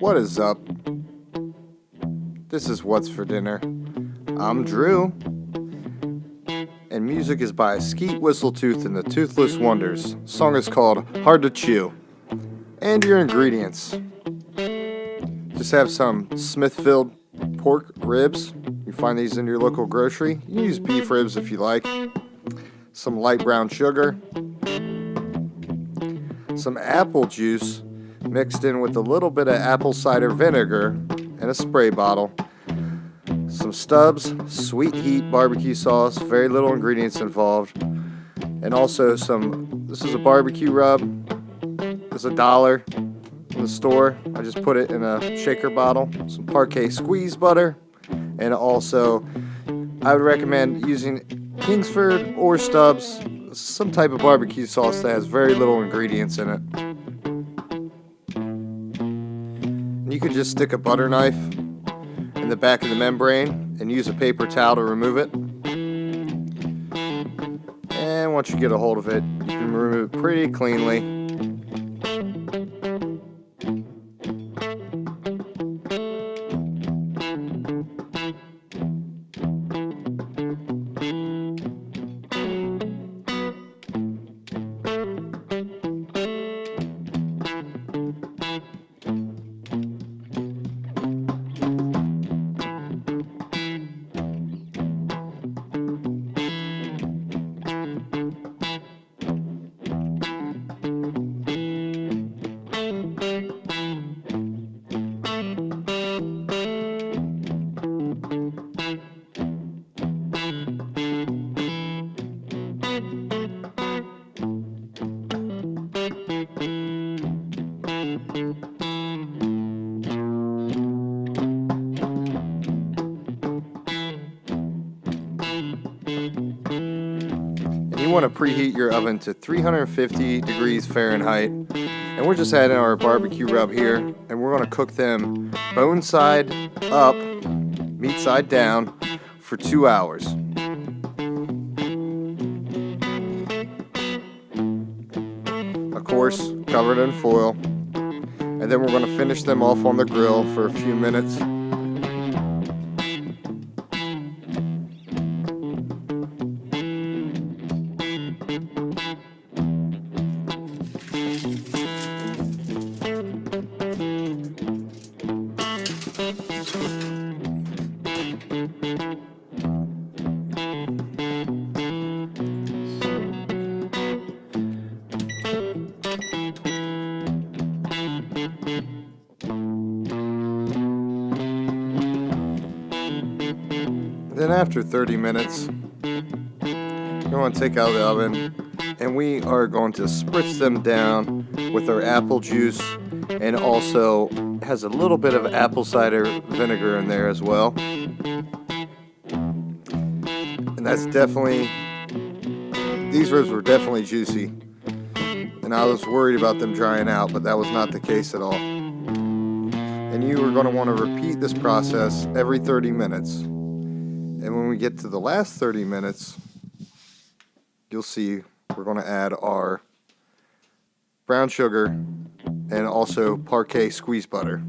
What is up? This is What's for Dinner. I'm Drew, and music is by Skeet Whistletooth and the Toothless Wonders. The song is called Hard to Chew. And your ingredients. Just have some Smithfield pork ribs. You find these in your local grocery. You can use beef ribs if you like. Some light brown sugar. Some apple juice mixed in with a little bit of apple cider vinegar in a spray bottle. Some Stubbs sweet heat barbecue sauce, very little ingredients involved. And also this is a barbecue rub. It's $1 in the store. I just put it in a shaker bottle. Some Parquet squeeze butter. And also, I would recommend using Kingsford or Stubbs, some type of barbecue sauce that has very little ingredients in it. You can just stick a butter knife in the back of the membrane and use a paper towel to remove it. And once you get a hold of it, you can remove it pretty cleanly. You want to preheat your oven to 350 degrees Fahrenheit. And we're just adding our barbecue rub here, and we're going to cook them bone side up, meat side down for 2 hours. Of course, covered in foil. And then we're going to finish them off on the grill for a few minutes. Then after 30 minutes, you want to take out of the oven, and we are going to spritz them down with our apple juice, and also has a little bit of apple cider vinegar in there as well. And that's definitely, these ribs were definitely juicy, and I was worried about them drying out, but that was not the case at all. And you are going to want to repeat this process every 30 minutes. And when we get to the last 30 minutes, you'll see we're going to add our brown sugar and also Parquet squeeze butter.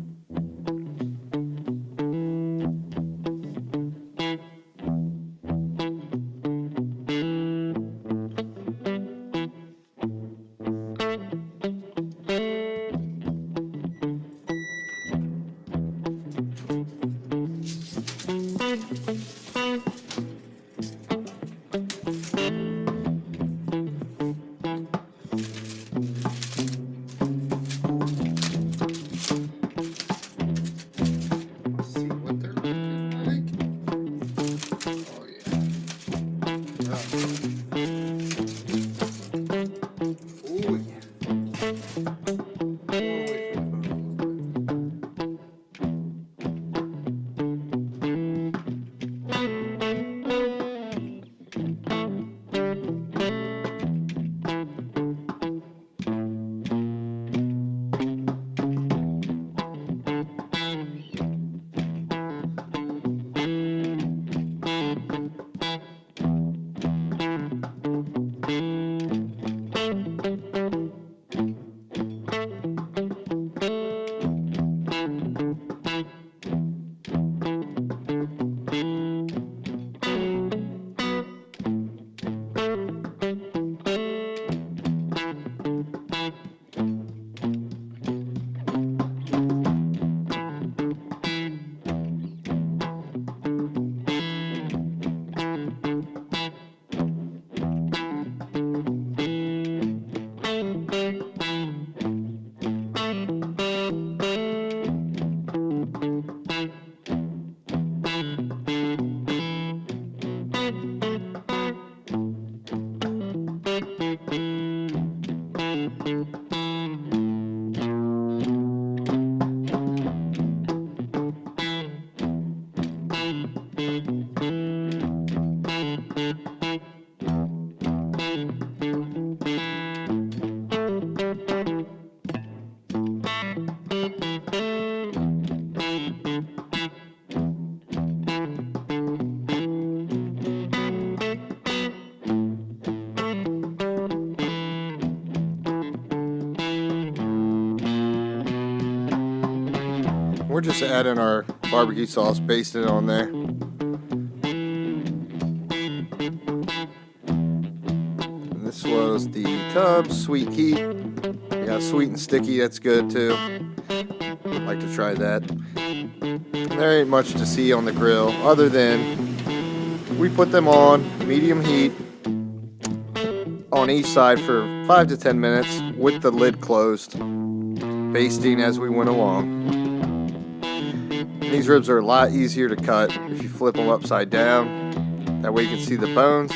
we're just adding our barbecue sauce, basting it on there. And this was the tub, sweet heat. We got sweet and sticky, that's good too. I'd like to try that. There ain't much to see on the grill other than we put them on medium heat on each side for 5 to 10 minutes with the lid closed, basting as we went along. These ribs are a lot easier to cut if you flip them upside down. That way you can see the bones.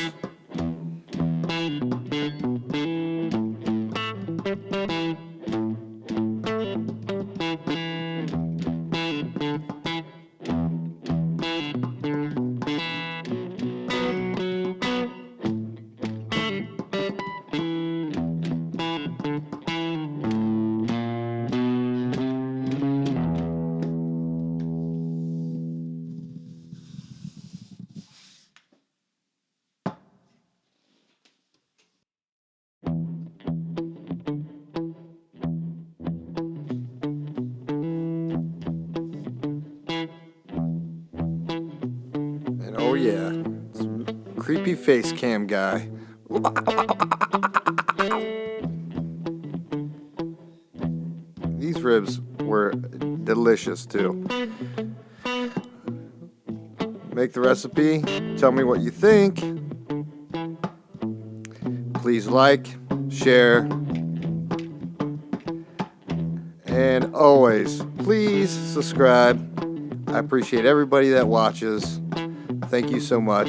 Oh yeah, creepy face cam guy. These ribs were delicious too. Make the recipe, tell me what you think. Please like, share, and always, please subscribe. I appreciate everybody that watches. Thank you so much.